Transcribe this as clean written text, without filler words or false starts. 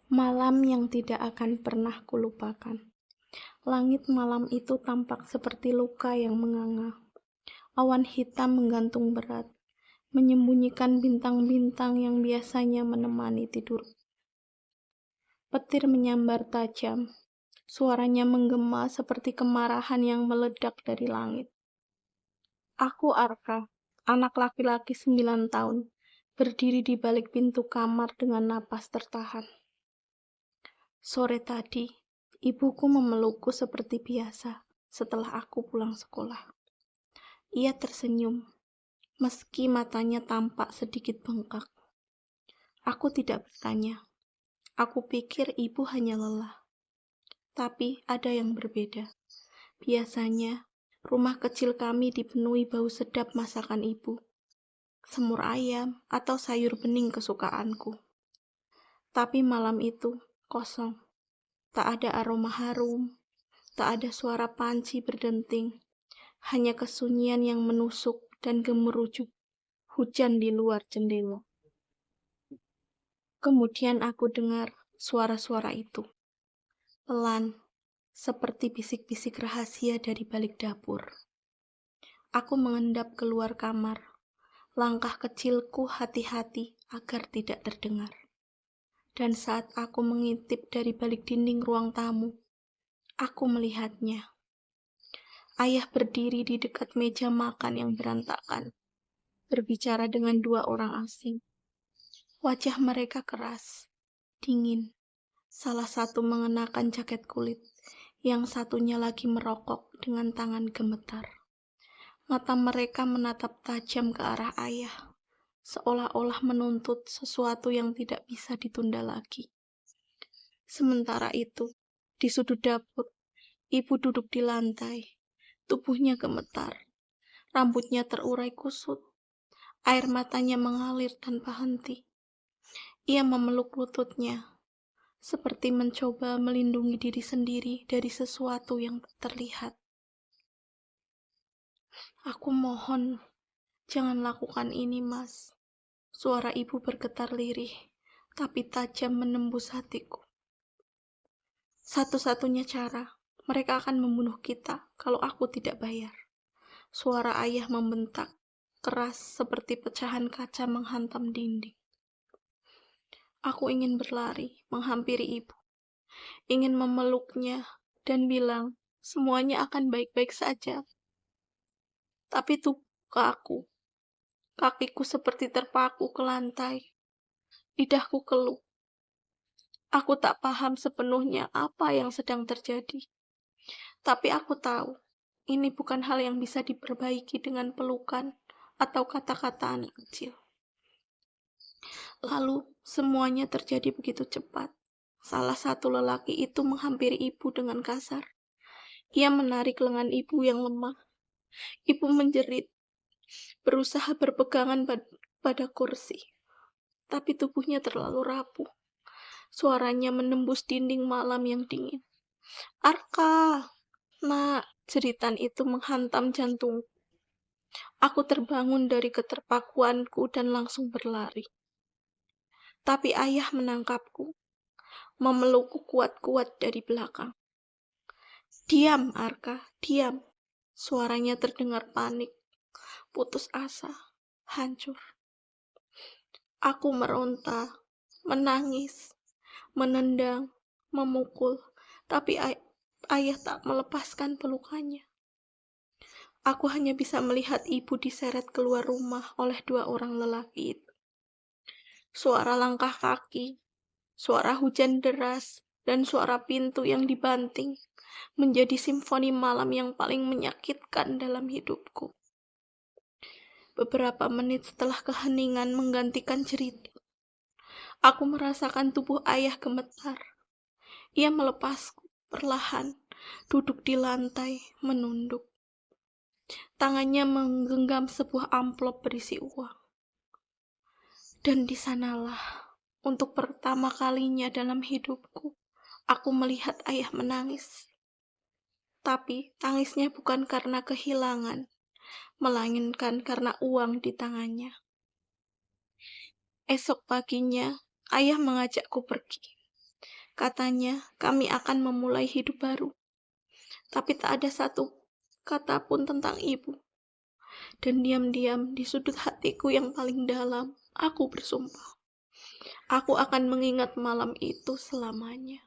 Malam yang tidak akan pernah kulupakan. Langit malam itu tampak seperti luka yang menganga. Awan hitam menggantung berat, menyembunyikan bintang-bintang yang biasanya menemani tidur. Petir menyambar tajam, suaranya menggema seperti kemarahan yang meledak dari langit. Aku Arka, anak laki-laki 9 tahun, berdiri di balik pintu kamar dengan napas tertahan. Sore tadi, ibuku memelukku seperti biasa setelah aku pulang sekolah. Ia tersenyum, meski matanya tampak sedikit bengkak. Aku tidak bertanya. Aku pikir ibu hanya lelah. Tapi ada yang berbeda. Biasanya, rumah kecil kami dipenuhi bau sedap masakan ibu. Semur ayam atau sayur bening kesukaanku. Tapi malam itu kosong. Tak ada aroma harum, tak ada suara panci berdenting, hanya kesunyian yang menusuk dan gemuruh hujan di luar jendela. Kemudian aku dengar suara-suara itu, pelan, seperti bisik-bisik rahasia dari balik dapur. Aku mengendap keluar kamar, langkah kecilku hati-hati agar tidak terdengar. Dan saat aku mengintip dari balik dinding ruang tamu, aku melihatnya. Ayah berdiri di dekat meja makan yang berantakan, berbicara dengan dua orang asing. Wajah mereka keras, dingin. Salah satu mengenakan jaket kulit, yang satunya lagi merokok dengan tangan gemetar. Mata mereka menatap tajam ke arah ayah, seolah-olah menuntut sesuatu yang tidak bisa ditunda lagi. Sementara itu, di sudut dapur, ibu duduk di lantai. Tubuhnya gemetar, rambutnya terurai kusut, air matanya mengalir tanpa henti. Ia memeluk lututnya, seperti mencoba melindungi diri sendiri dari sesuatu yang tak terlihat. Aku mohon, jangan lakukan ini, Mas. Suara ibu bergetar lirih, tapi tajam menembus hatiku. Satu-satunya cara, mereka akan membunuh kita kalau aku tidak bayar. Suara ayah membentak, keras seperti pecahan kaca menghantam dinding. Aku ingin berlari, menghampiri ibu. Ingin memeluknya dan bilang, semuanya akan baik-baik saja. Tapi tubuh kakiku seperti terpaku ke lantai. Lidahku keluh. Aku tak paham sepenuhnya apa yang sedang terjadi. Tapi aku tahu, ini bukan hal yang bisa diperbaiki dengan pelukan atau kata-kata anak kecil. Lalu, semuanya terjadi begitu cepat. Salah satu lelaki itu menghampiri ibu dengan kasar. Ia menarik lengan ibu yang lemah. Ibu menjerit, berusaha berpegangan pada kursi. Tapi tubuhnya terlalu rapuh. Suaranya menembus dinding malam yang dingin. Arka, nak, jeritan itu menghantam jantung. Aku terbangun dari keterpakuanku dan langsung berlari. Tapi ayah menangkapku, memelukku kuat-kuat dari belakang. Diam, Arka, diam. Suaranya terdengar panik, putus asa, hancur. Aku meronta, menangis, menendang, memukul, tapi ayah tak melepaskan pelukannya. Aku hanya bisa melihat ibu diseret keluar rumah oleh dua orang lelaki itu. Suara langkah kaki, suara hujan deras, dan suara pintu yang dibanting menjadi simfoni malam yang paling menyakitkan dalam hidupku. Beberapa menit setelah keheningan menggantikan cerita, aku merasakan tubuh ayah gemetar. Ia melepasku perlahan, duduk di lantai, menunduk. Tangannya menggenggam sebuah amplop berisi uang. Dan di sanalah, untuk pertama kalinya dalam hidupku, aku melihat ayah menangis. Tapi tangisnya bukan karena kehilangan, melainkan karena uang di tangannya. Esok paginya, ayah mengajakku pergi. Katanya, kami akan memulai hidup baru. Tapi tak ada satu kata pun tentang ibu. Dan diam-diam di sudut hatiku yang paling dalam, aku bersumpah. Aku akan mengingat malam itu selamanya.